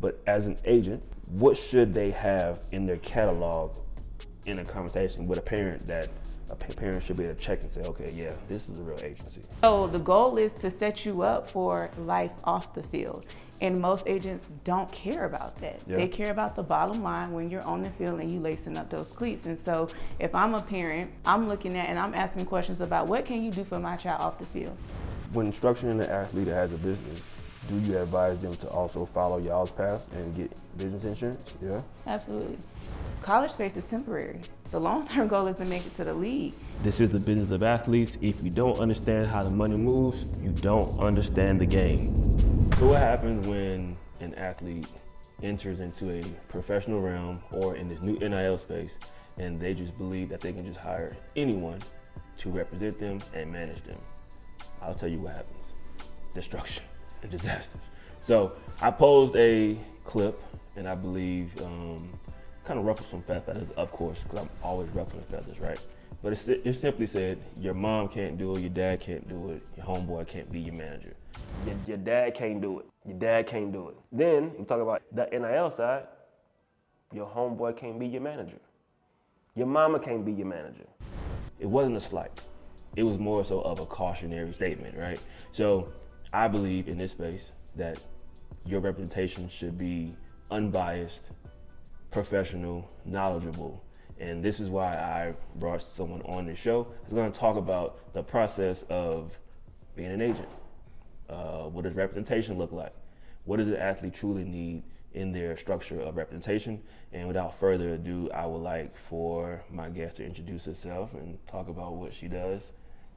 But as an agent, what should they have in their catalog in a conversation with a parent that a parent should be able to check and say, okay, yeah, this is a real agency? So the goal is to set you up for life off the field. And most agents don't care about that. Yeah. They care about the bottom line when you're on the field and you lacing up those cleats. And so if I'm a parent, I'm looking at and I'm asking questions about what can you do for my child off the field? When structuring an athlete that has a business, do you advise them to also follow y'all's path and get business insurance? Yeah? Absolutely. College space is temporary. The long-term goal is to make it to the league. This is the business of athletes. If you don't understand how the money moves, you don't understand the game. So what happens when an athlete enters into a professional realm or in this new NIL space and they just believe that they can just hire anyone to represent them and manage them? I'll tell you what happens. Destruction and disasters. So I posed a clip and I believe kind of ruffled some feathers, of course, because I'm always ruffling feathers, right? But it simply said, your mom can't do it, your dad can't do it, your homeboy can't be your manager. Your dad can't do it. Your dad can't do it. Then you talk about the NIL side, your homeboy can't be your manager. Your mama can't be your manager. It wasn't a slight. It was more so of a cautionary statement, right? So I believe in this space that your representation should be unbiased, professional, knowledgeable. And this is why I brought someone on the show who's going to talk about the process of being an agent. What does representation look like? What does an athlete truly need in their structure of representation? And without further ado, I would like for my guest to introduce herself and talk about what she does.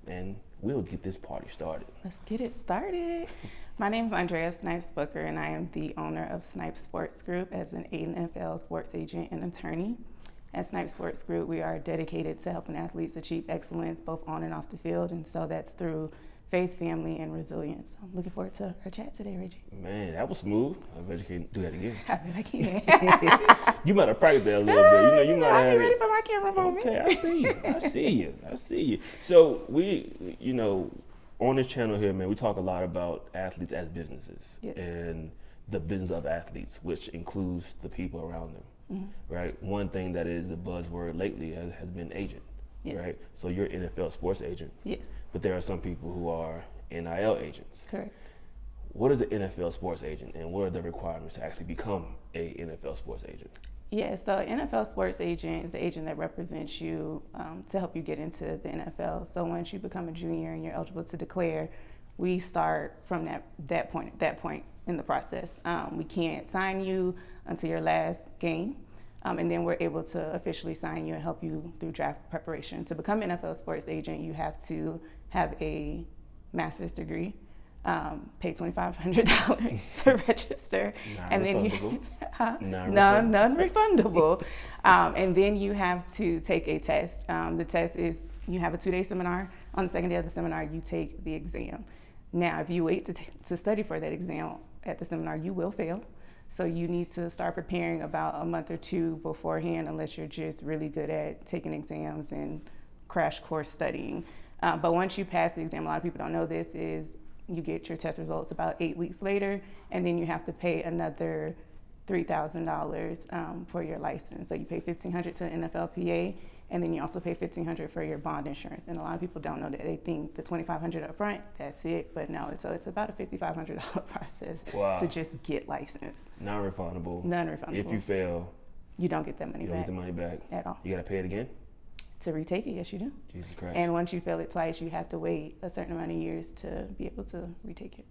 And we'll get this party started. Let's get it started. My name is Andrea Snipes Booker, and I am the owner of Snipes Sports Group as an NFL sports agent and attorney. At Snipes Sports Group, we are dedicated to helping athletes achieve excellence both on and off the field, and so that's through faith, family, and resilience. I'm looking forward to our chat today, Reggie. Man, that was smooth. I bet you can't do that again. I bet I can. You might have practiced that a little bit. You might I'll have be ready for my camera moment. Okay, I see you. So we, on this channel here, man, we talk a lot about athletes as businesses. Yes. And the business of athletes, which includes the people around them, Mm-hmm. right? One thing that is a buzzword lately has been agent, Yes. right? So you're an NFL sports agent, Yes, but there are some people who are NIL agents. correct. What is an NFL sports agent, and what are the requirements to actually become a NFL sports agent? Yeah, so NFL sports agent is the agent that represents you to help you get into the NFL. So once you become a junior and you're eligible to declare, we start from that point in the process. We can't sign you until your last game, and then we're able to officially sign you and help you through draft preparation. To become an NFL sports agent, you have to have a master's degree, pay $2,500 to register, and then non-refundable. And then you have to take a test. The test is you have a 2-day seminar. On the second day of the seminar, you take the exam. Now, if you wait to study for that exam at the seminar, you will fail. So you need to start preparing about a month or two beforehand, unless you're just really good at taking exams and crash course studying. But once you pass the exam, a lot of people don't know this, is you get your test results about 8 weeks later, and then you have to pay another $3,000 for your license. So you pay $1,500 to the NFLPA, and then you also pay $1,500 for your bond insurance. And a lot of people don't know that. They think the $2,500 up front, that's it. But no, it's about a $5,500 process to just get licensed. Non-refundable. Non-refundable. If you fail, you don't get that money you back. don't get the money back at all. You got to pay it again? To retake it, yes, you do. Jesus Christ. And once you fail it twice, you have to wait a certain amount of years to be able to retake it.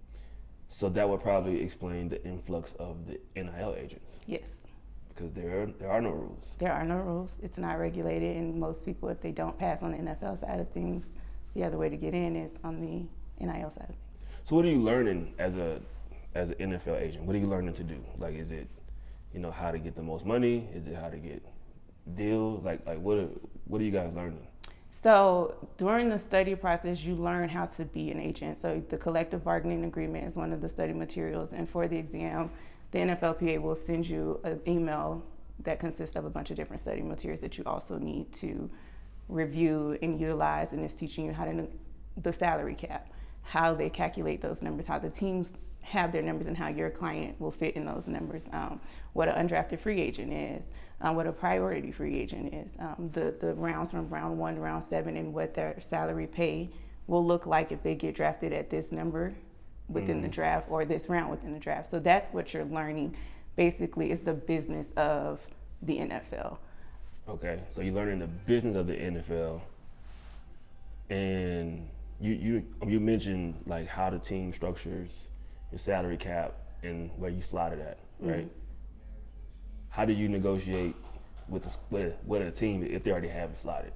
So that would probably explain the influx of the NIL agents. Yes. Because there are no rules. There are no rules. It's not regulated, and most people, if they don't pass on the NFL side of things, the other way to get in is on the NIL side of things. So what are you learning as an NFL agent? What are you learning to do? Like, is it, how to get the most money? Is it how to get deals? Like what are you guys learning? So during the study process, you learn how to be an agent. So the collective bargaining agreement is one of the study materials, and for the exam, the NFLPA will send you an email that consists of a bunch of different study materials that you also need to review and utilize, and it's teaching you how to the salary cap, how they calculate those numbers, how the teams have their numbers and how your client will fit in those numbers. What an undrafted free agent is, what a priority free agent is, the rounds from round 1 to round 7, and what their salary pay will look like if they get drafted at this number within the draft or this round within the draft. So that's what you're learning. Basically, is the business of the NFL. Okay, so you're learning the business of the NFL, and you mentioned like how the team structures your salary cap and where you slot it at, right? How do you negotiate with a team if they already have it slotted?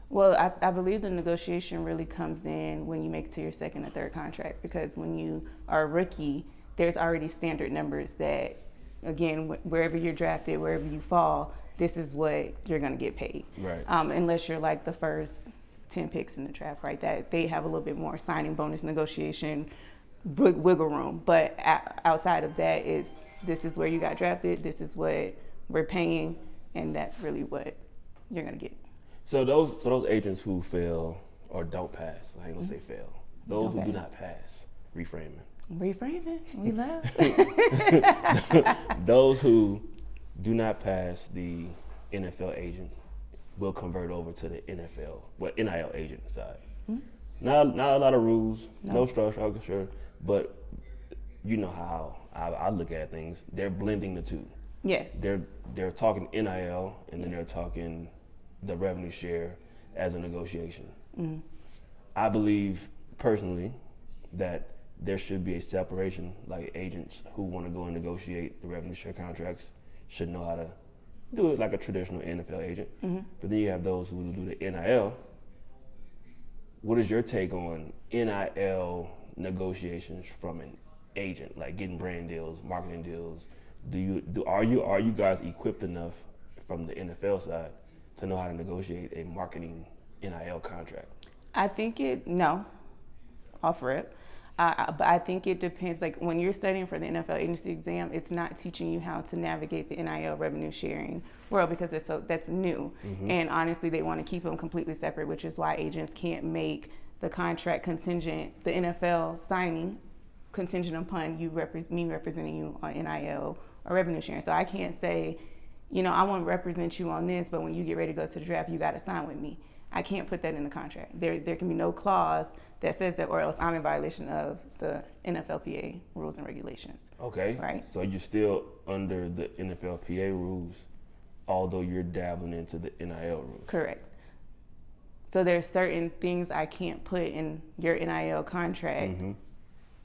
Well, I believe the negotiation really comes in when you make it to your second or third contract, because when you are a rookie, there's already standard numbers that, again, wherever you're drafted, wherever you fall, this is what you're going to get paid. Right. Unless you're like the first 10 picks in the draft, right? That they have a little bit more signing bonus negotiation wiggle room. But outside of that, this is where you got drafted, this is what we're paying, and that's really what you're going to get. So those agents who fail or don't pass, I ain't gonna say fail. Those who do not pass, reframing. Reframing, we love. Those who do not pass the NFL agent will convert over to the NIL agent side. Not a lot of rules, no structure, but you know how I look at things. They're blending the two. Yes. They're talking NIL and then they're talking the revenue share as a negotiation. I believe personally that there should be a separation, like agents who want to go and negotiate the revenue share contracts should know how to do it like a traditional NFL agent. But then you have those who do the NIL. What is your take on NIL negotiations from an agent, like getting brand deals, marketing deals? Are you guys equipped enough from the NFL side to know how to negotiate a marketing NIL contract? I think no, off rip. But I think it depends. Like when you're studying for the NFL agency exam, it's not teaching you how to navigate the NIL revenue sharing world because that's new. And honestly, they want to keep them completely separate, which is why agents can't make the contract contingent, the NFL signing contingent upon me representing you on NIL or revenue sharing. So I can't say, I want to represent you on this, but when you get ready to go to the draft, you got to sign with me. I can't put that in the contract. There can be no clause that says that, or else I'm in violation of the NFLPA rules and regulations. Okay. Right. So you're still under the NFLPA rules, although you're dabbling into the NIL rules. Correct. So there's certain things I can't put in your NIL contract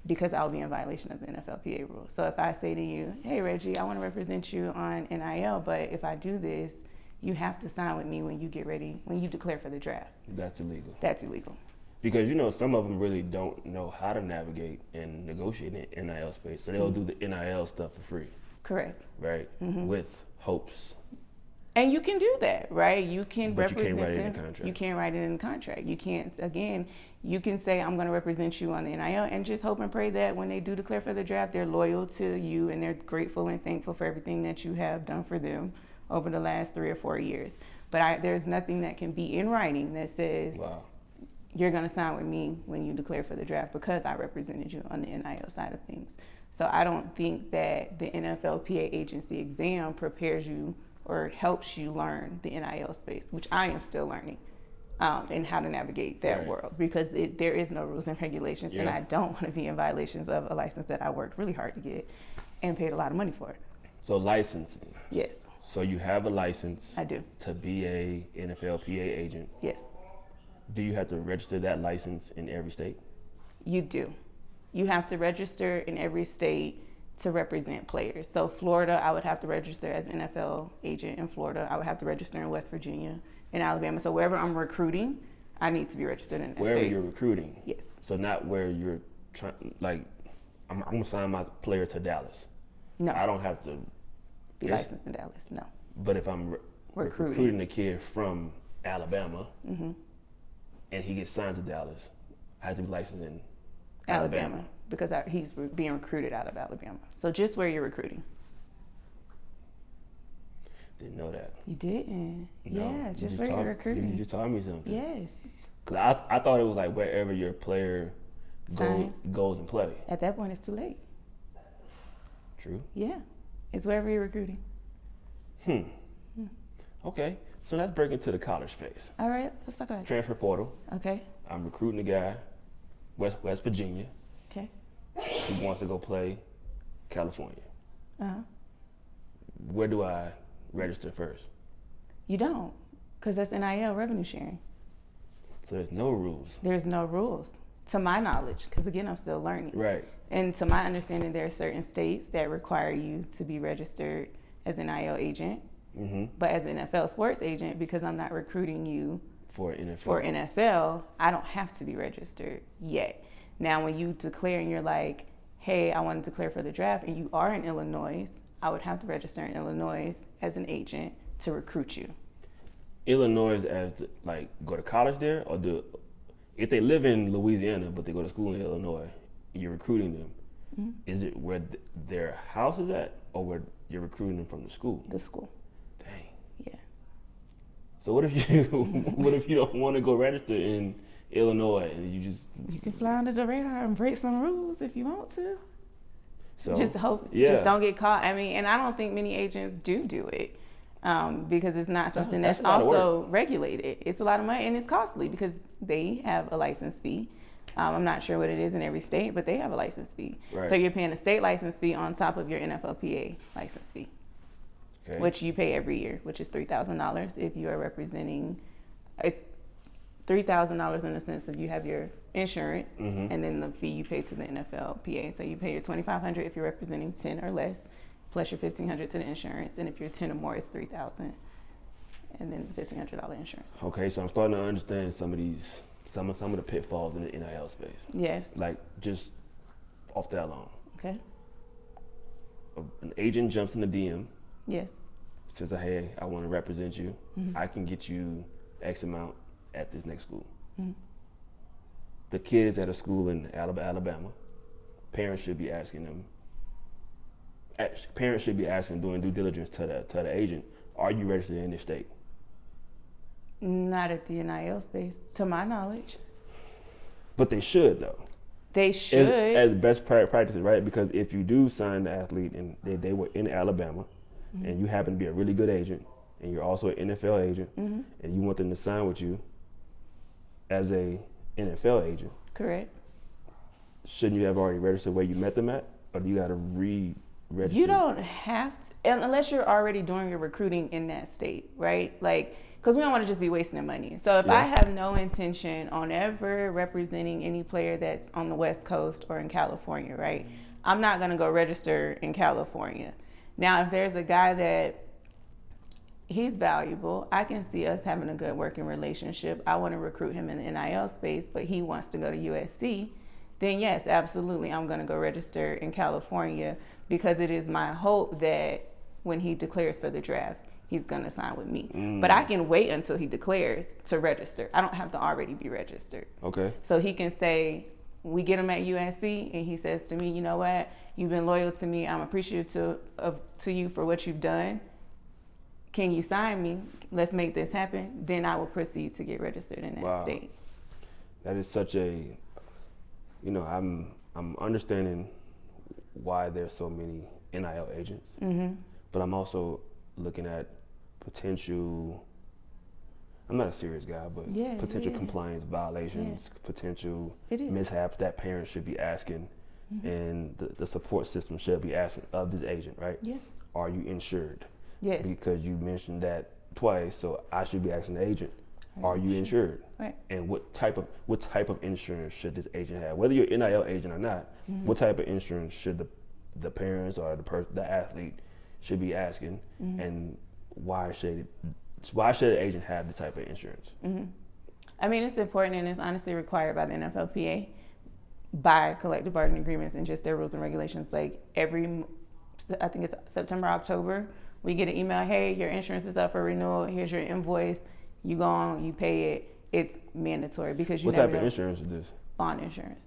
because I'll be in violation of the NFLPA rules. So if I say to you, hey, Reggie, I want to represent you on NIL, but if I do this, you have to sign with me when you get ready, when you declare for the draft. That's illegal. That's illegal. Because, some of them really don't know how to navigate and negotiate in the NIL space. So they'll do the NIL stuff for free. Correct. Right? With hopes. And you can do that, right? You can But represent you can't write them. it in the contract. You can't write it in the contract. You can't, again, you can say, I'm going to represent you on the NIL and just hope and pray that when they do declare for the draft, they're loyal to you and they're grateful and thankful for everything that you have done for them over the last 3 or 4 years. But there's nothing that can be in writing that says, you're going to sign with me when you declare for the draft because I represented you on the NIL side of things. So I don't think that the NFLPA agency exam prepares you or helps you learn the NIL space, which I am still learning, and how to navigate that world because there is no rules and regulations, and I don't want to be in violations of a license that I worked really hard to get and paid a lot of money for. So licensing. Yes. So you have a license. I do. To be a NFLPA agent. Yes. Do you have to register that license in every state? You do. You have to register in every state to represent players. So Florida, I would have to register as an NFL agent in Florida. I would have to register in West Virginia, in Alabama. So wherever I'm recruiting, I need to be registered in that wherever state. You're recruiting? Yes. So not where you're trying, like, I'm going to sign my player to Dallas. No. I don't have to be licensed in Dallas, no. But if I'm recruiting a kid from Alabama and he gets signed to Dallas, I have to be licensed in Alabama. Because he's being recruited out of Alabama. So just where you're recruiting. Didn't know that. You didn't? No. Yeah, just where you're recruiting. You just taught me something. Yes. Because I thought it was like wherever your player goes and play. At that point, it's too late. True. Yeah, it's wherever you're recruiting. Okay, so let's break into the college space. All right, let's talk about it. Transfer portal. Okay. I'm recruiting a guy, West Virginia, Okay. who wants to go play California. Uh-huh. Where do I register first? You don't, because that's NIL, revenue sharing. So there's no rules. There's no rules, to my knowledge, because again, I'm still learning. Right. And to my understanding, there are certain states that require you to be registered as an NIL agent. Mm-hmm. But as an NFL sports agent, because I'm not recruiting you For NFL. for NFL, I don't have to be registered yet. Now, when you declare and you're like, hey, I want to declare for the draft, and you are in Illinois, I would have to register in Illinois as an agent to recruit you. Illinois go to college there, or if they live in Louisiana but they go to school in Illinois, you're recruiting them. Mm-hmm. Is it where their house is at, or where you're recruiting them from the school? The school. Dang. Yeah. So what if you don't want to go register in Illinois and you just You can fly under the radar and break some rules if you want to. so Just hope, yeah. just don't get caught. I mean, and I don't think many agents do it because it's not something that's a lot of also regulated. It's a lot of money and it's costly because they have a license fee. I'm not sure what it is in every state, but they have a license fee. Right. So you're paying a state license fee on top of your NFLPA license fee, Okay. which you pay every year, which is $3,000 if you are representing. It's $3,000 in the sense of you have your insurance, Mm-hmm. and then the fee you pay to the NFLPA. So you pay your $2,500 if you're representing 10 or less, plus your $1,500 to the insurance, and if you're 10 or more, it's $3,000, and then the $1,500 insurance. Okay, so I'm starting to understand some of the pitfalls in the NIL space. Yes. Like just off that alone, Okay. an agent jumps in the DM, Yes. says, "Hey, I want to represent you. Mm-hmm. I can get you X amount at this next school." Mhm. The kid is at a school in Alabama. Parents should be asking them. Parents should be asking, doing due diligence to the agent, "Are you registered in this state?" Not at the NIL space, to my knowledge. But they should, though. They should. As best practices, right? Because if you do sign the athlete and they were in Alabama, Mm-hmm. and you happen to be a really good agent, and you're also an NFL agent, Mm-hmm. and you want them to sign with you as a NFL agent, Correct. shouldn't you have already registered where you met them at, or do you got to re-register? You don't have to, unless you're already doing your recruiting in that state, right? Like, because we don't want to just be wasting their money. So if I Yeah. have no intention on ever representing any player that's on the West Coast or in California, right? I'm not going to go register in California. Now, if there's a guy that he's valuable, I can see us having a good working relationship. I want to recruit him in the NIL space, but he wants to go to USC. Then yes, absolutely, I'm going to go register in California because it is my hope that when he declares for the draft, he's going to sign with me. But I can wait until he declares to register. I don't have to already be registered. Okay. So he can say, we get him at USC, and he says to me, you know what? You've been loyal to me. I'm appreciative to you for what you've done. Can you sign me? Let's make this happen. Then I will proceed to get registered in that Wow. state. That is such a, I'm understanding why there's so many NIL agents, Mm-hmm. but I'm also looking at potential. I'm not a serious guy, but Yeah, potential yeah. compliance violations, potential It is. mishaps that parents should be asking, and the support system should be asking of this agent, right? Yeah. Are you insured? Yes. Because you mentioned that twice, so I should be asking the agent, are you insured? Right. And what type of insurance should this agent have? Whether you're an NIL agent or not, what type of insurance should the parents or the athlete should be asking, and why should the agent have the type of insurance? Mm-hmm. I mean, it's important, and it's honestly required by the NFLPA by collective bargaining agreements and just their rules and regulations. Like I think it's September, October, we get an email, hey, your insurance is up for renewal. Here's your invoice. You go on, you pay it. It's mandatory because you What never type of know. insurance is this? Bond insurance.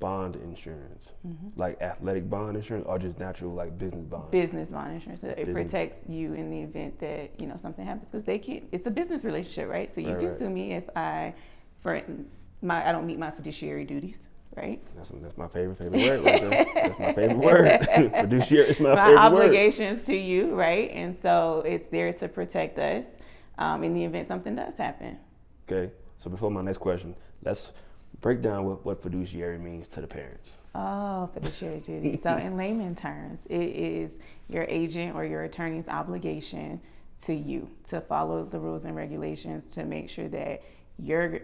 Bond insurance, like athletic bond insurance, or just natural like business bond? Business bond insurance. It Business. protects you in the event that something happens because it's a business relationship, right? So you can Right. sue me if I don't meet my fiduciary duties, right? That's my favorite word right there. That's my favorite word. Fiduciary is my favorite word. Obligations to you, right? And so it's there to protect us in the event something does happen. Okay, so before my next question, let's break down what fiduciary means to the parents. Oh, fiduciary duty. So in layman terms, it is your agent or your attorney's obligation to you to follow the rules and regulations to make sure that your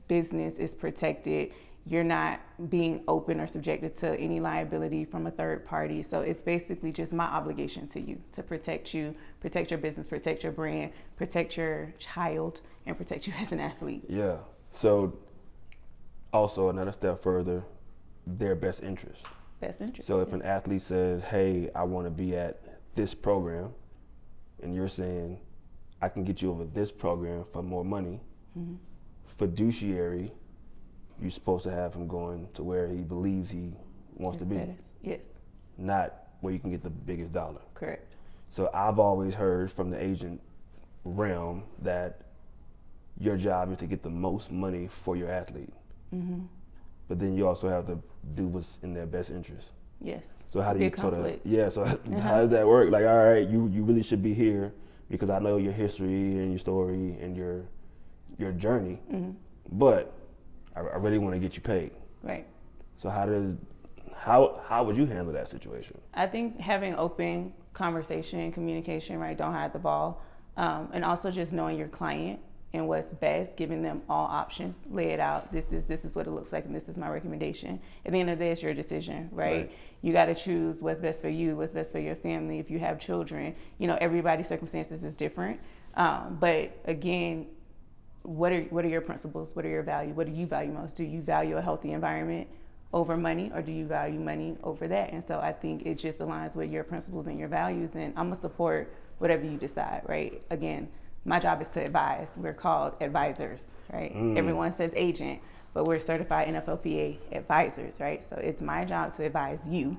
business is protected. You're not being open or subjected to any liability from a third party. So it's basically just my obligation to you to protect you, protect your business, protect your brand, protect your child, and protect you as an athlete. Yeah. So also another step further, their best interest. Best interest. So if an athlete says, hey, I want to be at this program, and you're saying, I can get you over this program for more money, fiduciary, you're supposed to have him going to where he believes he wants to be. Yes. Not where you can get the biggest dollar. Correct. So I've always heard from the agent realm that your job is to get the most money for your athlete. But then you also have to do what's in their best interest. Yes. So how do you sort of? Yeah. So how does that work? Like, all right, you really should be here because I know your history and your story and your journey. But I really want to get you paid. Right. So how would you handle that situation? I think having open conversation and communication, right? Don't hide the ball, and also just knowing your client and what's best, giving them all options, lay it out. This is what it looks like, and this is my recommendation. At the end of the day, it's your decision, right? You got to choose what's best for you, what's best for your family. If you have children, everybody's circumstances is different. But again, what are your principles? What are your values? What do you value most? Do you value a healthy environment over money, or do you value money over that? And so I think it just aligns with your principles and your values, and I'm gonna support whatever you decide, right? Again, my job is to advise. We're called advisors, right? Everyone says agent, but we're certified NFLPA advisors, right? So it's my job to advise you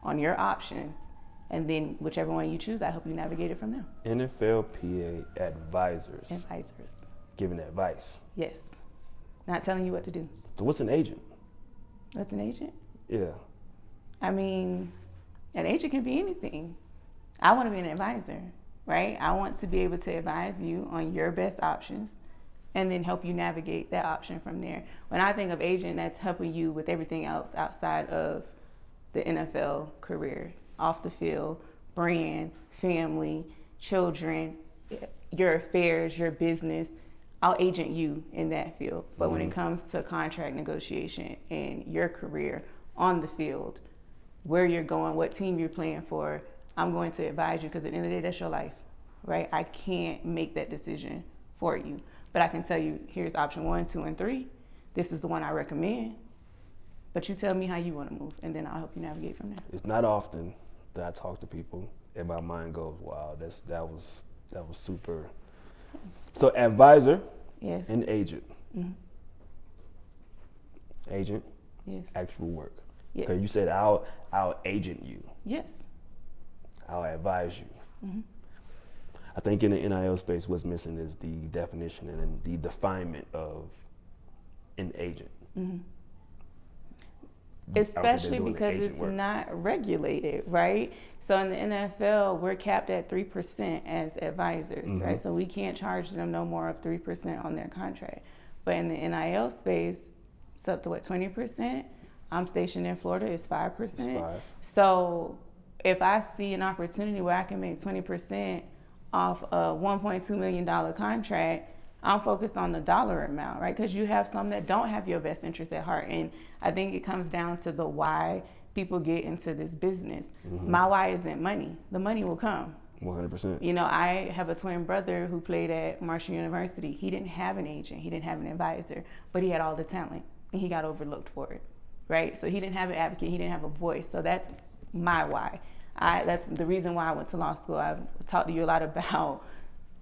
on your options, and then whichever one you choose, I help you navigate it from there. NFLPA advisors. Advisors. Giving advice. Yes. Not telling you what to do. So what's an agent? What's an agent? Yeah. I mean, an agent can be anything. I want to be an advisor, right? I want to be able to advise you on your best options and then help you navigate that option from there. When I think of agent, that's helping you with everything else outside of the NFL career, off the field, brand, family, children, your affairs, your business. I'll agent you in that field. But when it comes to contract negotiation and your career on the field, where you're going, what team you're playing for, I'm going to advise you, because at the end of the day, that's your life, right? I can't make that decision for you, but I can tell you, here's option 1, 2, and 3. This is the one I recommend, but you tell me how you want to move, and then I'll help you navigate from there. It's not often that I talk to people and my mind goes, wow, that was super. So advisor, yes, and agent. Agent, yes, actual work. yes, Because you said I'll agent you. yes, I'll advise you. I think in the NIL space, what's missing is the definition and the definement of an agent. Especially because it's not regulated, right? So in the NFL, we're capped at 3% as advisors, right? So we can't charge them no more of 3% on their contract. But in the NIL space, it's up to 20%. I'm stationed in Florida, it's 5%. It's 5. So if I see an opportunity where I can make 20% off a $1.2 million contract, I'm focused on the dollar amount, right? Because you have some that don't have your best interest at heart. And I think it comes down to the why people get into this business. My why isn't money. The money will come. 100%. I have a twin brother who played at Marshall University. He didn't have an agent. He didn't have an advisor, but he had all the talent and he got overlooked for it, right? So he didn't have an advocate. He didn't have a voice. So that's my why. That's the reason why I went to law school. I've talked to you a lot about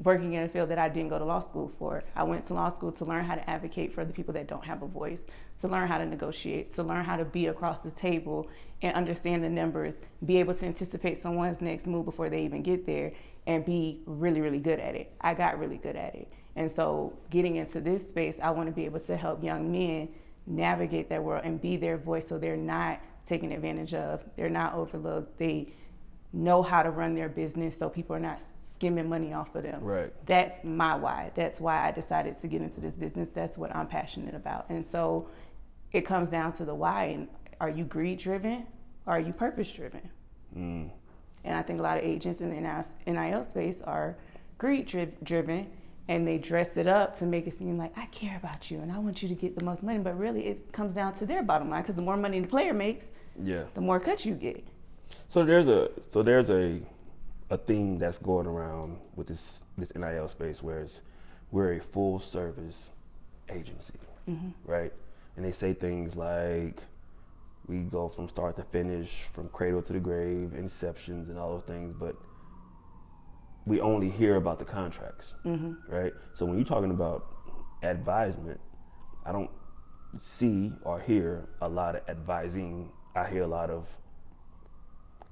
working in a field that I didn't go to law school for. I went to law school to learn how to advocate for the people that don't have a voice, to learn how to negotiate, to learn how to be across the table and understand the numbers, be able to anticipate someone's next move before they even get there, and be really, really good at it. I got really good at it. And so getting into this space, I want to be able to help young men navigate that world and be their voice so they're not taken advantage of, they're not overlooked, they know how to run their business so people are not skimming money off of them. Right. That's my why. That's why I decided to get into this business. That's what I'm passionate about. And so it comes down to the why. And are you greed driven or are you purpose driven? And I think a lot of agents in the NIL space are greed driven, and they dress it up to make it seem like I care about you and I want you to get the most money. But really it comes down to their bottom line, because the more money the player makes, the more cuts you get. So there's a theme that's going around with this NIL space where we're a full service agency, right? And they say things like we go from start to finish, from cradle to the grave, inceptions and all those things, but we only hear about the contracts, right? So when you're talking about advisement, I don't see or hear a lot of advising. I hear a lot of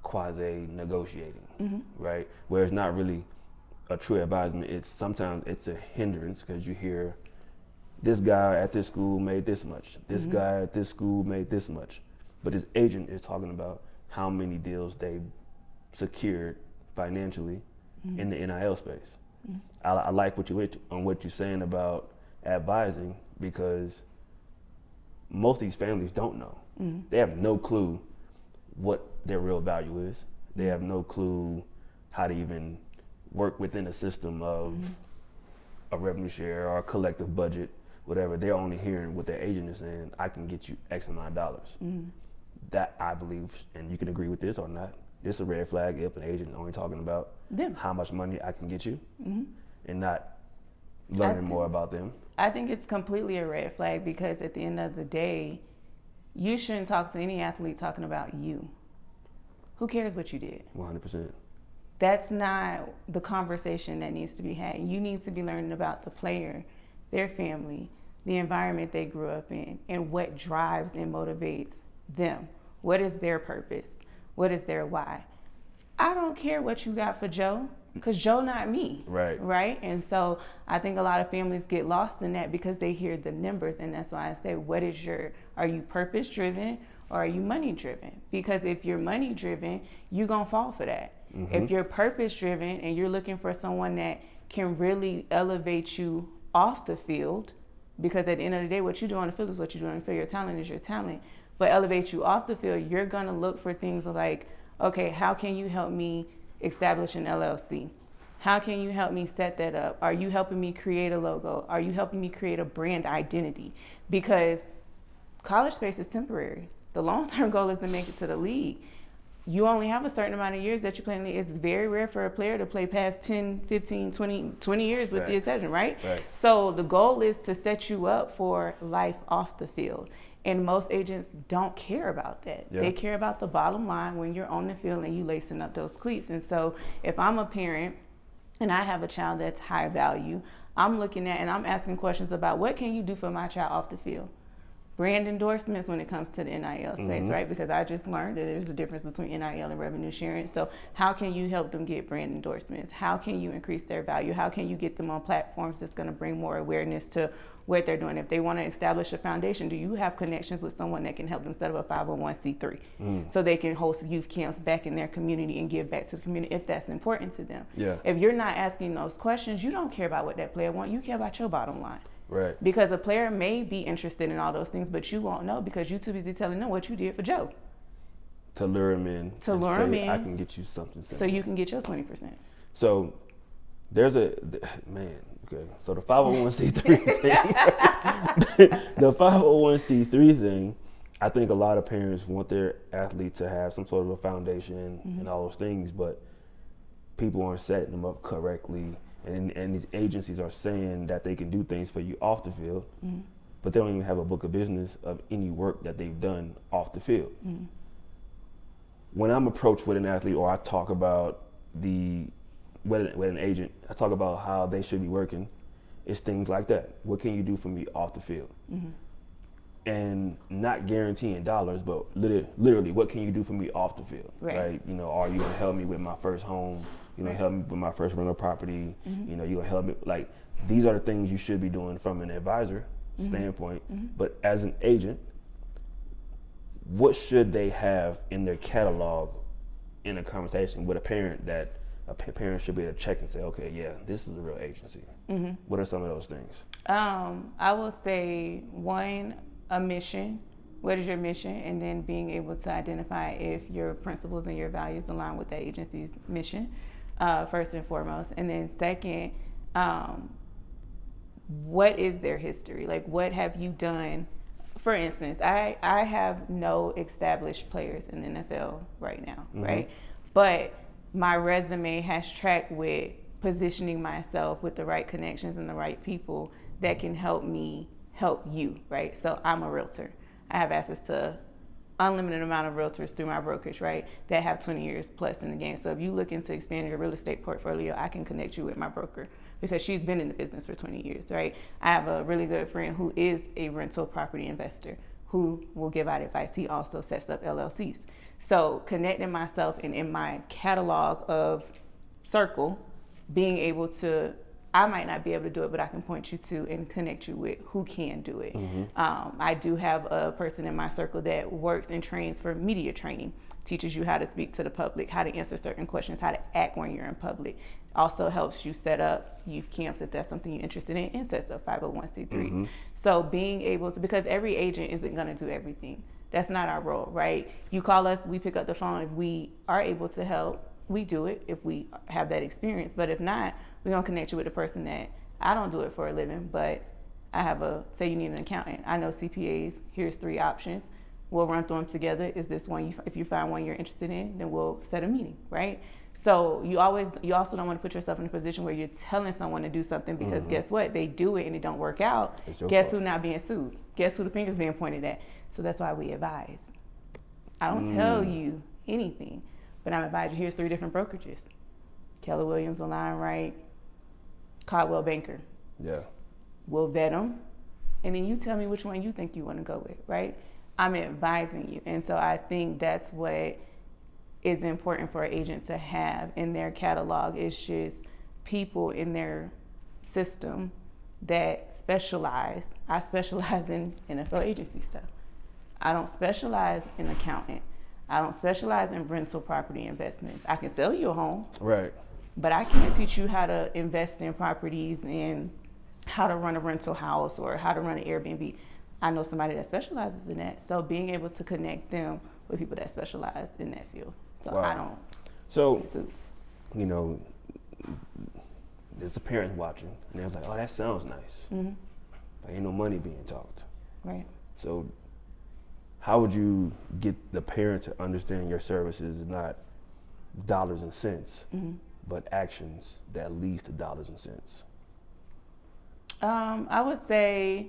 quasi-negotiating, right? Where it's not really a true advisement. Sometimes it's a hindrance, because you hear this guy at this school made this much, this guy at this school made this much, but this agent is talking about how many deals they secured financially in the NIL space. I like what you're saying about advising, because most of these families don't know. They have no clue what their real value is. They have no clue how to even work within a system of a revenue share or a collective budget, whatever. They're only hearing what their agent is saying, I can get you X amount of dollars. That, I believe, and you can agree with this or not, it's a red flag if an agent is only talking about how much money I can get you and not learning more about them. I think it's completely a red flag, because at the end of the day, you shouldn't talk to any athlete talking about you. Who cares what you did? 100%. That's not the conversation that needs to be had. You need to be learning about the player, their family, the environment they grew up in, and what drives and motivates them. What is their purpose? What is their why? I don't care what you got for Joe, because Joe not me. Right? And so I think a lot of families get lost in that because they hear the numbers, and that's why I say, are you purpose driven or are you money driven? Because if you're money driven, you're gonna fall for that. If you're purpose driven and you're looking for someone that can really elevate you off the field, because at the end of the day, what you do on the field is what you do on the field. Your talent is your talent. But elevate you off the field, you're gonna look for things like, okay, how can you help me establish an LLC? How can you help me set that up? Are you helping me create a logo? Are you helping me create a brand identity? Because college space is temporary. The long-term goal is to make it to the league. You only have a certain amount of years that you play in the league. It's very rare for a player to play past 10, 15, 20 years with the exception, right? So the goal is to set you up for life off the field. And most agents don't care about that. They care about the bottom line when you're on the field and you lacing up those cleats. And so if I'm a parent and I have a child that's high value, I'm looking at and I'm asking questions about what can you do for my child off the field? Brand endorsements when it comes to the NIL space, right? Because I just learned that there's a difference between NIL and revenue sharing. So how can you help them get brand endorsements? How can you increase their value? How can you get them on platforms that's going to bring more awareness to what they're doing? If they want to establish a foundation, do you have connections with someone that can help them set up a 501c3 so they can host youth camps back in their community and give back to the community if that's important to them? If you're not asking those questions, you don't care about what that player wants. You care about your bottom line. Because a player may be interested in all those things, but you won't know because you're too busy telling them what you did for Joe. To lure him in. To lure him in. I can get you something. So you can get your 20%. So there's so the 501c3 thing, the 501c3 thing, I think a lot of parents want their athlete to have some sort of a foundation and all those things, but people aren't setting them up correctly. And these agencies are saying that they can do things for you off the field, but they don't even have a book of business of any work that they've done off the field. When I'm approached with an athlete or I talk about with an agent, I talk about how they should be working, it's things like that. What can you do for me off the field? And not guaranteeing dollars, but literally, what can you do for me off the field? Right? You know, are you gonna help me with my first home? You know, help me with my first rental property. You know, you gonna help me. Like, these are the things you should be doing from an advisor standpoint, but as an agent, what should they have in their catalog in a conversation with a parent that a parent should be able to check and say, okay, yeah, this is a real agency? What are some of those things? I will say, one, a mission. What is your mission? And then being able to identify if your principles and your values align with that agency's mission, first and foremost. And then second, what is their history? Like, what have you done? For instance, I have no established players in the NFL right now, right? But my resume has tracked with positioning myself with the right connections and the right people that can help me help you, right? So I'm a realtor. I have access to unlimited amount of realtors through my brokerage, right, that have 20 years plus in the game. So if you looking to expand your real estate portfolio, I can connect you with my broker because she's been in the business for 20 years, right? I have a really good friend who is a rental property investor who will give out advice. He also sets up LLCs. So connecting myself and in my catalog of circle, being able to, I might not be able to do it, but I can point you to and connect you with who can do it. I do have a person in my circle that works and trains for media training, teaches you how to speak to the public, how to answer certain questions, how to act when you're in public. Also helps you set up youth camps if that's something you're interested in, and sets up 501c3s. So being able to, because every agent isn't going to do everything. That's not our role, right? You call us, we pick up the phone. If we are able to help, we do it if we have that experience. But if not, we're going to connect you with the person that, I don't do it for a living, but I have say you need an accountant. I know CPAs, here's 3 options. We'll run through them together. Is this one, if you find one you're interested in, then we'll set a meeting, right? So you also don't want to put yourself in a position where you're telling someone to do something because guess what? They do it and it don't work out. Guess who not being sued? Guess who the finger's being pointed at? So that's why we advise. I don't tell you anything, but I'm advising, here's 3 different brokerages. Keller Williams, Align Right, Caldwell Banker. Yeah. We'll vet them, and then you tell me which one you think you want to go with, right? I'm advising you. And so I think that's what is important for an agent to have in their catalog. Is just people in their system that specialize. I specialize in NFL agency stuff. I don't specialize in accounting. I don't specialize in rental property investments. I can sell you a home. Right. But I can't teach you how to invest in properties and how to run a rental house or how to run an Airbnb. I know somebody that specializes in that. So being able to connect them with people that specialize in that field. So wow. I don't. So, you know, there's a parent watching and they're like, oh, that sounds nice. But ain't no money being talked. Right. So how would you get the parent to understand your services is not dollars and cents, but actions that leads to dollars and cents? I would say,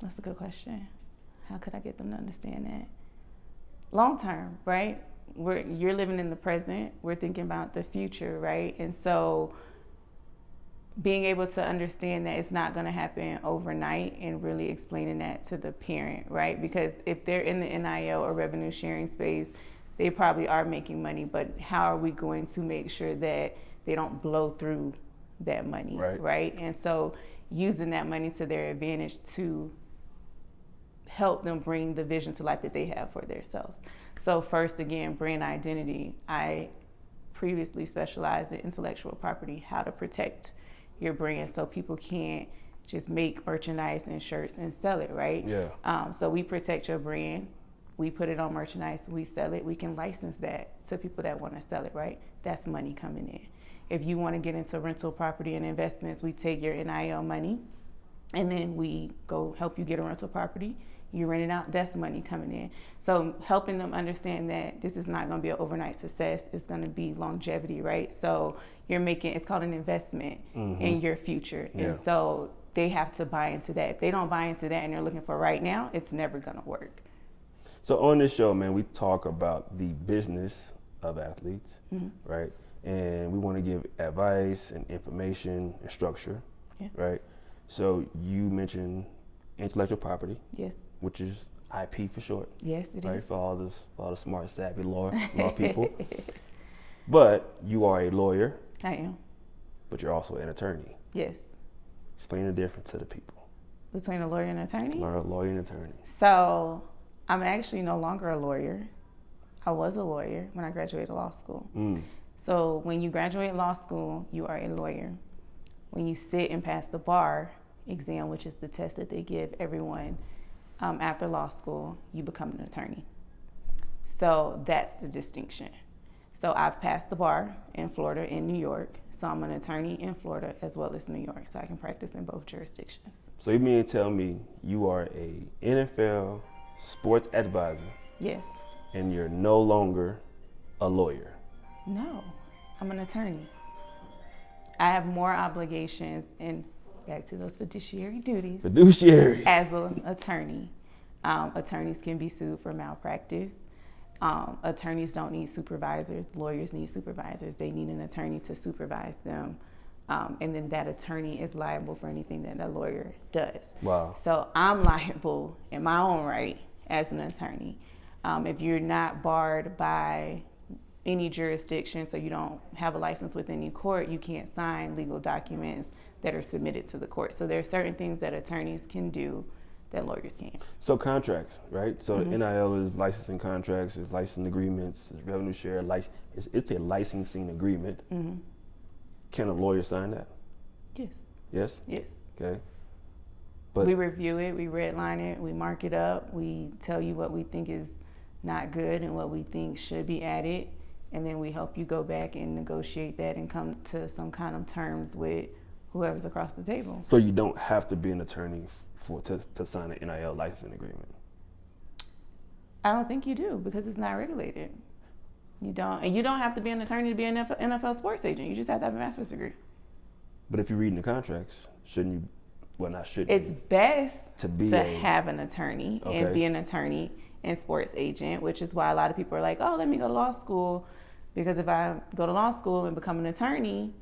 that's a good question. How could I get them to understand that? Long term, right? You're living in the present. We're thinking about the future, right? And so being able to understand that it's not going to happen overnight and really explaining that to the parent, right? Because if they're in the NIL or revenue sharing space, they probably are making money, but how are we going to make sure that they don't blow through that money, right? And so using that money to their advantage to help them bring the vision to life that they have for themselves. So first, again, brand identity. I previously specialized in intellectual property, how to protect your brand so people can't just make merchandise and shirts and sell it, right? Yeah. So we protect your brand. We put it on merchandise, we sell it. We can license that to people that want to sell it, right? That's money coming in. If you want to get into rental property and investments, we take your NIL money and then we go help you get a rental property. You rent it out, that's money coming in. So helping them understand that this is not going to be an overnight success. It's going to be longevity, right? So you're making, it's called an investment in your future. Yeah. And so they have to buy into that. If they don't buy into that and they're looking for right now, it's never going to work. So on this show, man, we talk about the business of athletes, right? And we want to give advice and information and structure, right? So you mentioned intellectual property. Yes. Which is IP for short. Yes, it is. For all the smart, savvy law people. But you are a lawyer. I am. But you're also an attorney. Yes. Explain the difference to the people. Between a lawyer and an attorney? Lawyer and attorney. So I'm actually no longer a lawyer. I was a lawyer when I graduated law school. So when you graduate law school, you are a lawyer. When you sit and pass the bar exam, which is the test that they give everyone after law school, you become an attorney. So that's the distinction. So I've passed the bar in Florida and New York. So I'm an attorney in Florida as well as New York. So I can practice in both jurisdictions. So you mean to tell me you are a NFL sports advisor? Yes. And you're no longer a lawyer? No, I'm an attorney. I have more obligations and back to those fiduciary duties. Fiduciary. As an attorney. Attorneys can be sued for malpractice. Attorneys don't need supervisors. Lawyers need supervisors. They need an attorney to supervise them. And then that attorney is liable for anything that a lawyer does. Wow. So I'm liable in my own right as an attorney. If you're not barred by any jurisdiction, so you don't have a license with any court, you can't sign legal documents that are submitted to the court. So there are certain things that attorneys can do that lawyers can't. So contracts, right? So NIL is licensing contracts, it's licensing agreements, it's revenue share, it's a licensing agreement. Can a lawyer sign that? Yes. Yes? Yes. Okay. But we review it, we redline it, we mark it up, we tell you what we think is not good and what we think should be added, and then we help you go back and negotiate that and come to some kind of terms with whoever's across the table. So you don't have to be an attorney to sign an NIL licensing agreement? I don't think you do, because it's not regulated. You don't, and you don't have to be an attorney to be an NFL sports agent. You just have to have a master's degree. But if you're reading the contracts, shouldn't you? Well, not shouldn't. It's best to have an attorney and Okay. be an attorney and sports agent, which is why a lot of people are like, oh, let me go to law school, because if I go to law school and become an attorney,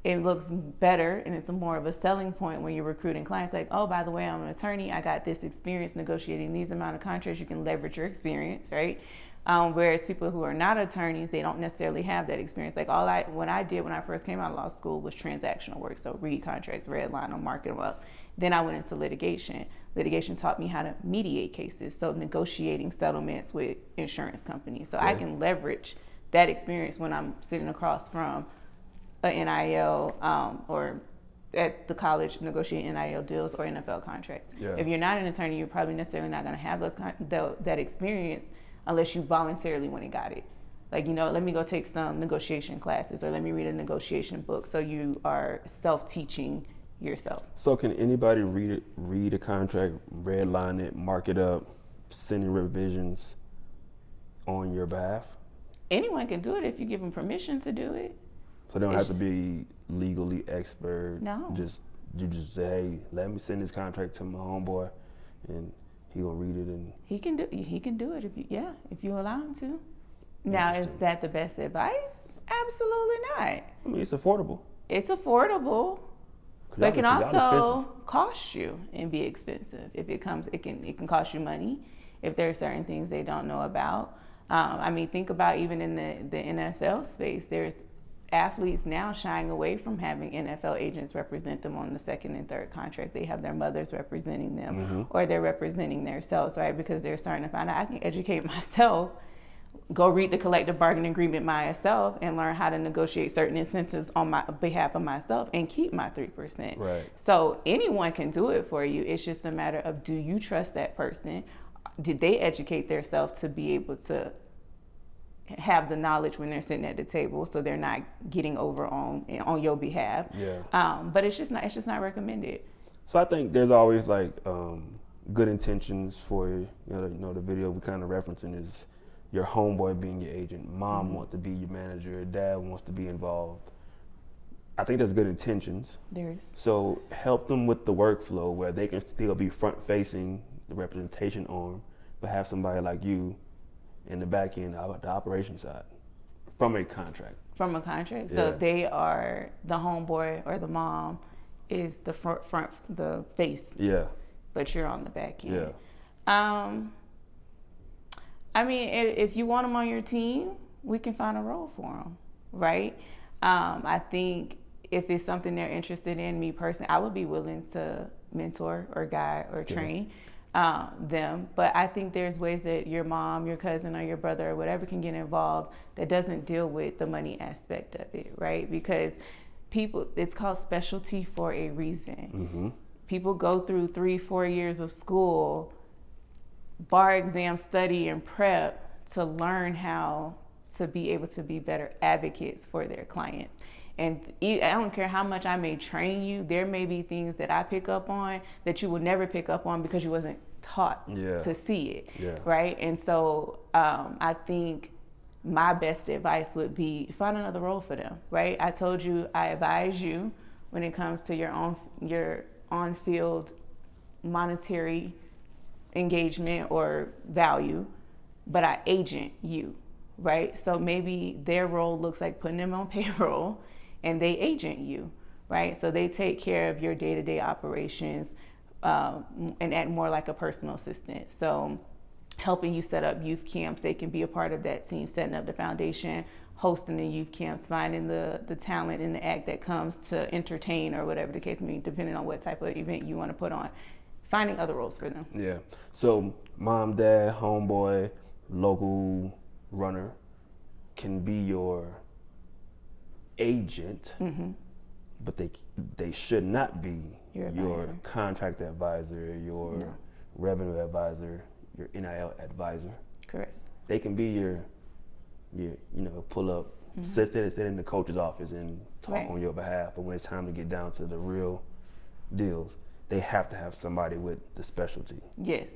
it looks better and it's more of a selling point when you're recruiting clients. Like, oh, by the way, I'm an attorney. I got this experience negotiating these amount of contracts. You can leverage your experience, right? Whereas people who are not attorneys, they don't necessarily have that experience. Like what I did when I first came out of law school was transactional work. So read contracts, redline them, mark them up. Then I went into litigation. Litigation taught me how to mediate cases. So negotiating settlements with insurance companies. So I can leverage that experience when I'm sitting across from an NIL or at the college negotiating NIL deals or NFL contracts. Yeah. If you're not an attorney, you're probably necessarily not going to have that experience unless you voluntarily went and got it. Like, let me go take some negotiation classes or let me read a negotiation book. So you are self-teaching yourself. So can anybody read a contract, redline it, mark it up, send in revisions on your behalf? Anyone can do it if you give them permission to do it. So they don't have to be legally expert. No. You just say, hey, let me send this contract to my homeboy, and he gonna read it and he can do it if you allow him to. Now, is that the best advice? Absolutely not. I mean, it's affordable. It's affordable, but it can also cost you and be expensive. If it can cost you money if there are certain things they don't know about. Think about even in the NFL space, there's athletes now shying away from having NFL agents represent them on the second and third contract. They have their mothers representing them or they're representing themselves, right? Because they're starting to find out I can educate myself, go read the collective bargaining agreement myself and learn how to negotiate certain incentives on my behalf of myself and keep my 3%. Right. So anyone can do it for you. It's just a matter of, do you trust that person? Did they educate themselves to be able to have the knowledge when they're sitting at the table, so they're not getting over on your behalf? Yeah. But it's just not recommended. So I think there's always good intentions for the video we kind of referencing is your homeboy being your agent. Mom wants to be your manager. Dad wants to be involved. I think there's good intentions. There is. So help them with the workflow where they can still be front facing the representation arm, but have somebody like you in the back end, the operation side, from a contract. From a contract. Yeah. So they are the homeboy or the mom is the front, the face. Yeah. But you're on the back end. Yeah. If you want them on your team, we can find a role for them, right? I think if it's something they're interested in, me personally, I would be willing to mentor or guide or train them. But I think there's ways that your mom, your cousin, or your brother or whatever can get involved that doesn't deal with the money aspect of it, right? Because people, it's called specialty for a reason. People go through 3-4 years of school, bar exam study and prep to learn how to be able to be better advocates for their clients. And I don't care how much I may train you, there may be things that I pick up on that you would never pick up on because you wasn't taught to see it, right? And so I think my best advice would be find another role for them, right? I told you I advise you when it comes to your on-field monetary engagement or value, but I agent you, right? So maybe their role looks like putting them on payroll and they agent you, right? So they take care of your day-to-day operations and act more like a personal assistant. So helping you set up youth camps, they can be a part of that team, setting up the foundation, hosting the youth camps, finding the talent and the act that comes to entertain or whatever the case may be, depending on what type of event you want to put on. Finding other roles for them. Yeah. So mom, dad, homeboy, local runner can be your agent, but they should not be your contract advisor, your revenue advisor, your NIL advisor. Correct. They can be your pull up, sit in the coach's office and talk on your behalf. But when it's time to get down to the real deals, they have to have somebody with the specialty. Yes.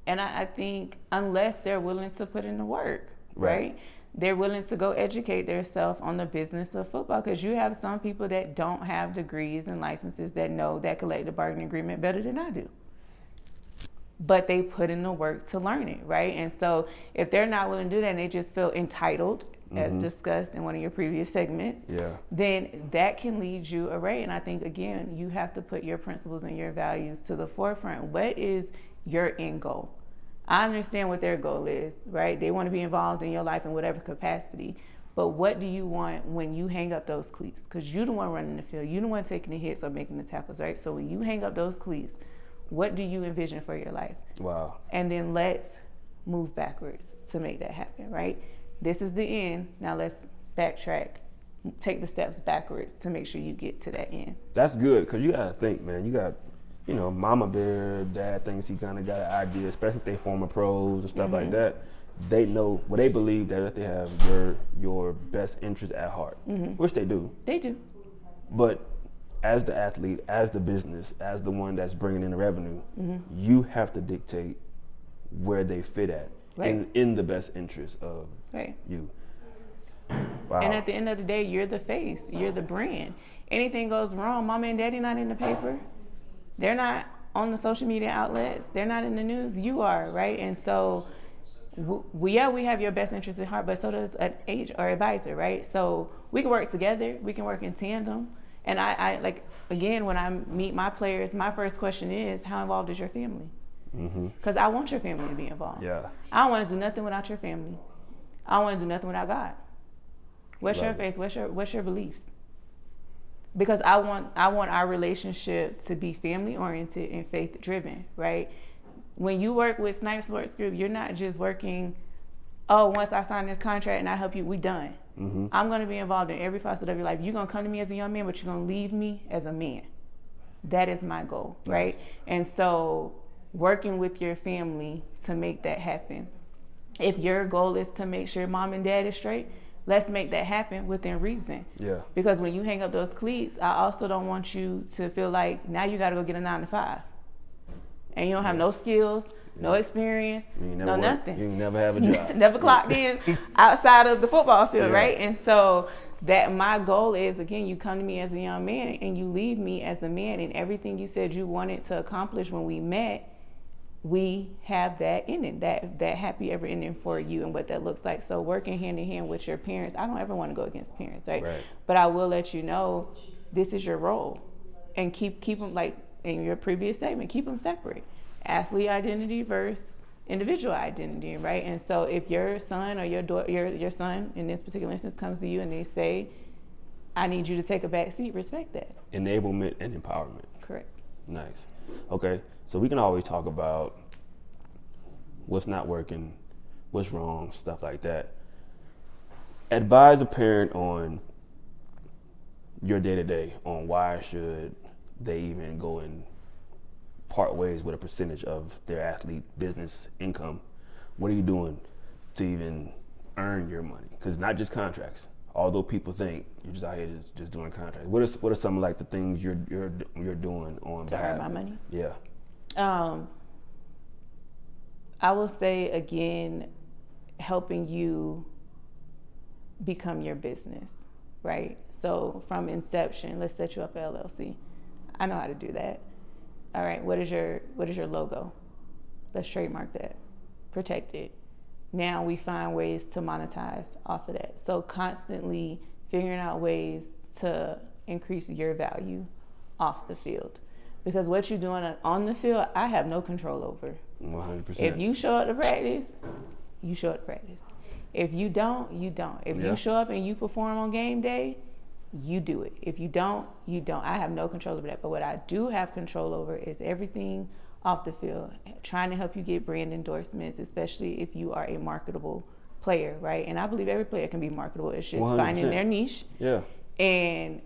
And I think unless they're willing to put in the work, right? They're willing to go educate themselves on the business of football, because you have some people that don't have degrees and licenses that know that collective bargaining agreement better than I do. But they put in the work to learn it, right? And so if they're not willing to do that and they just feel entitled, as discussed in one of your previous segments, then that can lead you away. And I think, again, you have to put your principles and your values to the forefront. What is your end goal? I understand what their goal is, right? They want to be involved in your life in whatever capacity. But what do you want when you hang up those cleats? Because you're the one running the field. You're the one taking the hits or making the tackles, right? So when you hang up those cleats, what do you envision for your life? Wow. And then let's move backwards to make that happen, right? This is the end. Now let's backtrack, take the steps backwards to make sure you get to that end. That's good, because you got to think, man. You got, mama bear, dad thinks he kind of got an idea, especially if they former pros and stuff like that. They know, well, they believe that they have your best interest at heart, which they do. They do. But as the athlete, as the business, as the one that's bringing in the revenue, you have to dictate where they fit at in the best interest of you. Wow. And at the end of the day, you're the face, you're the brand. Anything goes wrong, mama and daddy not in the paper. They're not on the social media outlets. They're not in the news. You are, right? And so we have your best interest at heart, but so does an agent or advisor, right? So we can work together. We can work in tandem. And I like, again, when I meet my players, my first question is, how involved is your family? Because I want your family to be involved. Yeah. I don't want to do nothing without your family. I don't want to do nothing without God. What's your faith? What's your beliefs? Because I want our relationship to be family oriented and faith driven, right? When you work with Snipe Sports Group, you're not just working, once I sign this contract and I help you, we done. I'm going to be involved in every facet of your life. You're going to come to me as a young man, but you're going to leave me as a man. That is my goal, right? And so working with your family to make that happen. If your goal is to make sure mom and dad is straight, let's make that happen within reason. Yeah. Because when you hang up those cleats, I also don't want you to feel like now you got to go get a 9-to-5. And you don't have no skills, no experience, no nothing. You never have a job. Never clocked in outside of the football field, right? And so that my goal is, again, you come to me as a young man and you leave me as a man, and everything you said you wanted to accomplish when we met, we have that ending, that happy ever ending for you and what that looks like. So working hand in hand with your parents, I don't ever want to go against parents, right? But I will let you know this is your role, and keep them, like in your previous statement, keep them separate. Athlete identity versus individual identity, right? And so if your son or your daughter, your son in this particular instance comes to you and they say, I need you to take a back seat, respect that. Enablement and empowerment. Correct. Nice. Okay, so we can always talk about what's not working, what's wrong, stuff like that. Advise a parent on your day-to-day on why should they even go and part ways with a percentage of their athlete business income. What are you doing to even earn your money? Because not just contracts. Although people think you're just out here just doing contracts. What are some of like the things you're doing on To behalf earn my money? Yeah. I will say again, helping you become your business, right? So from inception, let's set you up an LLC. I know how to do that. All right, what is your logo? Let's trademark that, protect it. Now we find ways to monetize off of that. So constantly figuring out ways to increase your value off the field. Because what you're doing on the field, I have no control over. 100%. If you show up to practice, you show up to practice. If you don't, you don't. If you show up and you perform on game day, you do it. If you don't, you don't. I have no control over that. But what I do have control over is everything off the field, trying to help you get brand endorsements, especially if you are a marketable player, right? And I believe every player can be marketable. It's just 100%. finding their niche Yeah. and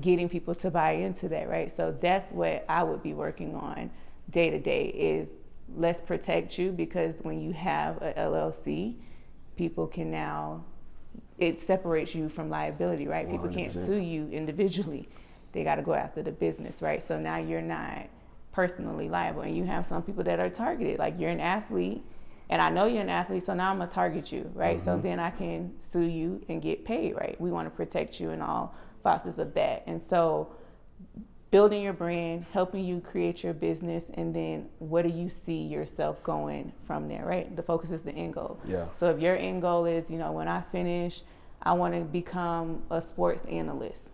getting people to buy into that, right? So that's what I would be working on day to day is let's protect you, because when you have a LLC, people can now, it separates you from liability, right? 100%. People can't sue you individually. They got to go after the business, right? So now you're not personally liable. And you have some people that are targeted, like you're an athlete and I know you're an athlete, so now I'm gonna target you, right? So then I can sue you and get paid, right? We want to protect you in all facets of that. And so building your brand, helping you create your business, and then what do you see yourself going from there, right? The focus is the end goal. Yeah. So if your end goal is, when I finish, I want to become a sports analyst.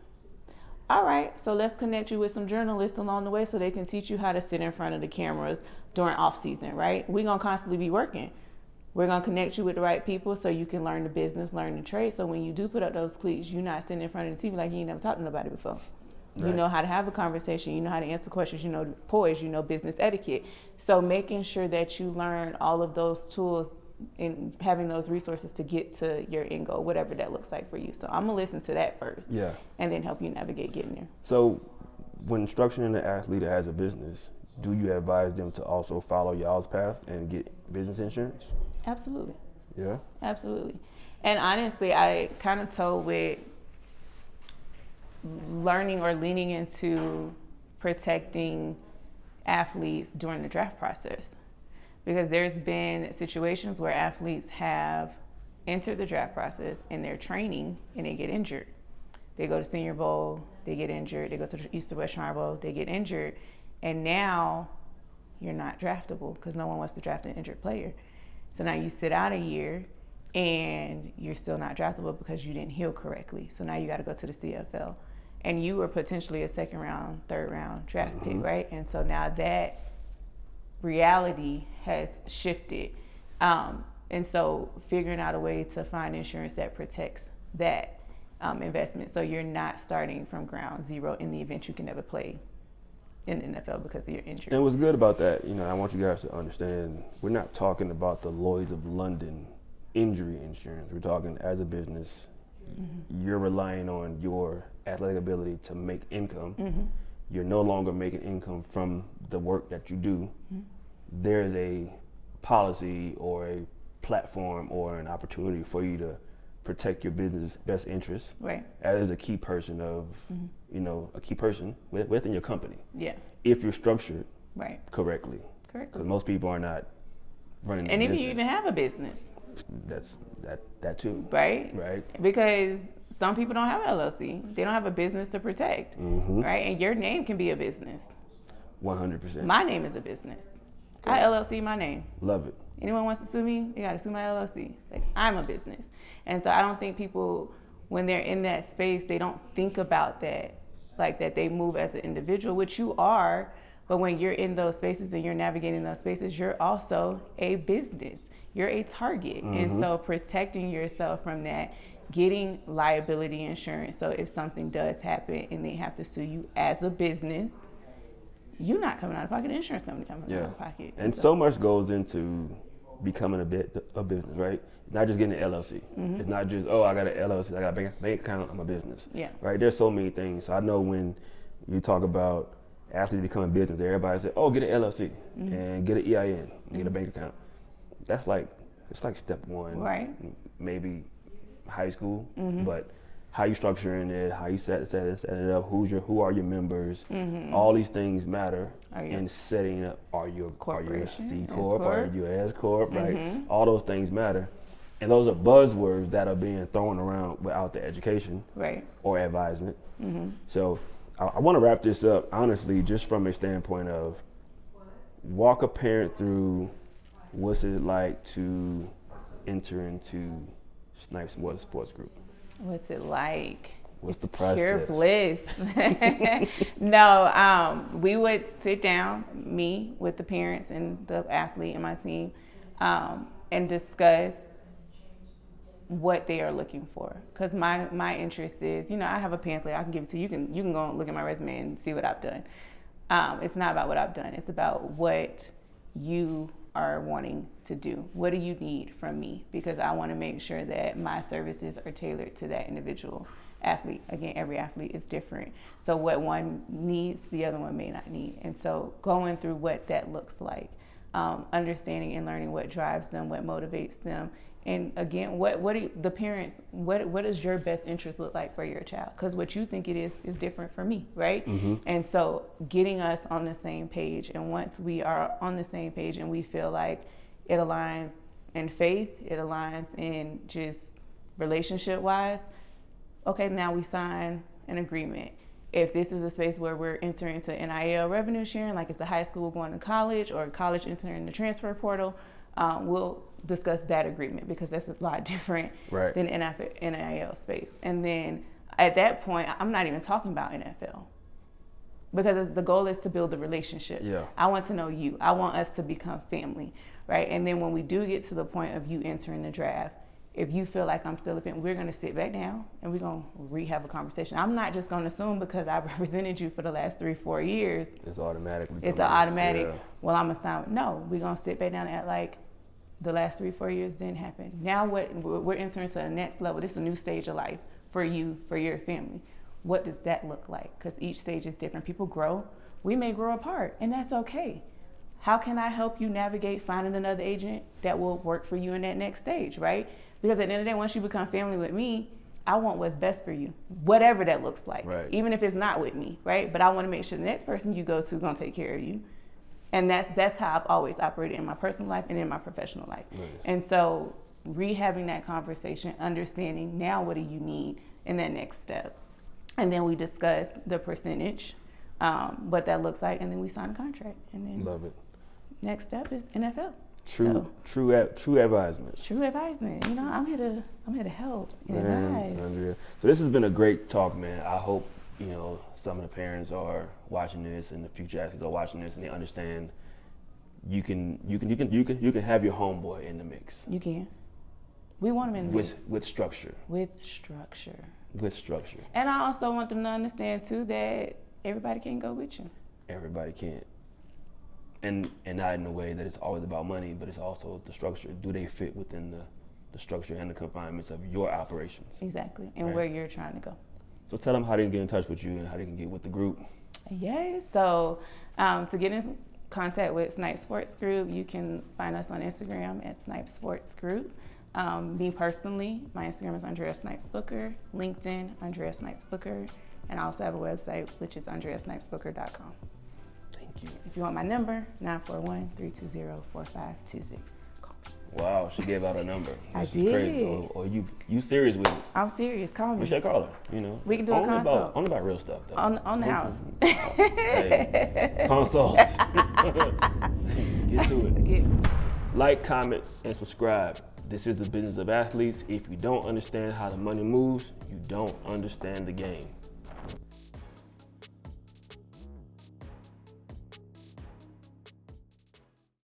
All right, so let's connect you with some journalists along the way so they can teach you how to sit in front of the cameras during off season, right? We're gonna constantly be working. We're gonna connect you with the right people so you can learn the business, learn the trade. So when you do put up those cleats, you're not sitting in front of the TV like you ain't never talked to nobody before. Right. You know how to have a conversation, you know how to answer questions, you know poise, you know business etiquette. So making sure that you learn all of those tools and having those resources to get to your end goal, whatever that looks like for you. So I'm gonna listen to that first, and then help you navigate getting there. So when structuring the athlete as a business, do you advise them to also follow y'all's path and get business insurance? Absolutely. Yeah? Absolutely. And honestly, I kind of told with learning or leaning into protecting athletes during the draft process. Because there's been situations where athletes have entered the draft process and they're training and they get injured. They go to Senior Bowl, they get injured. They go to the East or West Shrine Bowl, they get injured. And now you're not draftable because no one wants to draft an injured player. So now you sit out a year and you're still not draftable because you didn't heal correctly. So now you got to go to the CFL. And you were potentially a second round, third round draft pick, right? And so now that reality has shifted. And so figuring out a way to find insurance that protects that investment. So you're not starting from ground zero in the event you can never play in the NFL because of your injury. And what's good about that, I want you guys to understand, we're not talking about the Lloyd's of London injury insurance. We're talking as a business, you're relying on your athletic ability to make income. You're no longer making income from the work that you do. There's a policy or a platform or an opportunity for you to protect your business best interest, right? As a key person of, a key person within your company. Yeah. If you're structured correctly. Correctly. Because most people are not running their and if business. you even have a business. That's that too. Right? Right. Because some people don't have an LLC. They don't have a business to protect. Right? And your name can be a business. 100%. My name is a business. Okay. I LLC my name. Love it. Anyone wants to sue me, they got to sue my LLC. Like, I'm a business. And so I don't think people, when they're in that space, they don't think about that, like that they move as an individual, which you are. But when you're in those spaces and you're navigating those spaces, you're also a business. You're a target. And so protecting yourself from that getting liability insurance. So if something does happen and they have to sue you as a business, you're not coming out of pocket, the insurance company coming out of pocket. And so much goes into becoming a business, right? Not just getting an LLC. It's not just, oh, I got an LLC, I got a bank account, I'm a business. Yeah. Right? There's so many things. So I know when you talk about athletes becoming a business, everybody says, oh, get an LLC and get an EIN and get a bank account. That's like, it's like step one. Right. Maybe high school, but how you structuring it, how you set it up, who are your members, all these things matter in setting up. Are you a C Corp, are you a S Corp, right? All those things matter. And those are buzzwords that are being thrown around without the education or advisement. So I want to wrap this up, honestly, just from a standpoint of walk a parent through what's it like to enter into Snipes Sports Group. What's it like? What's it's the process? Pure bliss. No, we would sit down, me with the parents and the athlete and my team, and discuss what they are looking for. Because my interest is, I have a pamphlet I can give it to you. You can go and look at my resume and see what I've done. It's not about what I've done. It's about what you are wanting to do. What do you need from me? Because I want to make sure that my services are tailored to that individual athlete. Again, every athlete is different. So what one needs, the other one may not need. And so going through what that looks like, understanding and learning what drives them, what motivates them. And again, what do the parents, what does your best interest look like for your child? Because what you think it is different for me, right? And so getting us on the same page, and once we are on the same page and we feel like it aligns in faith, it aligns in just relationship-wise, okay, now we sign an agreement. If this is a space where we're entering into NIL revenue sharing, like it's a high school going to college or college entering the transfer portal, we'll discuss that agreement because that's a lot different than NIL space. And then at that point, I'm not even talking about NFL because the goal is to build a relationship. I want to know you. I want us to become family, right? And then when we do get to the point of you entering the draft, if you feel like I'm still a fan, we're going to sit back down and we're going to have a conversation. I'm not just going to assume because I represented you for the last 3-4 years. It's automatic. Well, I'm assigned. No, we're going to sit back down and act like the last 3-4 years didn't happen. Now we're entering to the next level. This is a new stage of life for you, for your family. What does that look like? Because each stage is different. People grow. We may grow apart, and that's okay. How can I help you navigate finding another agent that will work for you in that next stage, right? Because at the end of the day, once you become family with me, I want what's best for you, whatever that looks like, even if it's not with me, right? But I want to make sure the next person you go to is going to take care of you. And that's how I've always operated in my personal life and in my professional life. And so rehabbing that conversation, understanding now what do you need in that next step. And then we discuss the percentage, what that looks like, and then we sign a contract. And then love it. Next step is NFL. True advisement. True advisement. I'm here to help and advise. Andrea. So this has been a great talk, man. I hope some of the parents are watching this, and the future athletes are watching this, and they understand you can have your homeboy in the mix. You can. We want them in the mix. With structure. With structure. And I also want them to understand too that everybody can't go with you. Everybody can't. And not in a way that it's always about money, but it's also the structure. Do they fit within the structure and the confinements of your operations? Exactly, and where you're trying to go. So tell them how they can get in touch with you and how they can get with the group. Yes, so to get in contact with Snipes Sports Group, you can find us on Instagram at Snipes Sports Group. Me personally, my Instagram is Andrea Snipes Booker, LinkedIn, Andrea Snipes Booker, and I also have a website, which is andreasnipesbooker.com. Thank you. If you want my number, 941-320-4526. Wow, she gave out a number. This I did. Is crazy. Or you serious with it? I'm serious. Call me. We should call her. We can do a consult. Only about real stuff, though. On the house. Hey, consults. Get to it. Like, comment, and subscribe. This is the business of athletes. If you don't understand how the money moves, you don't understand the game.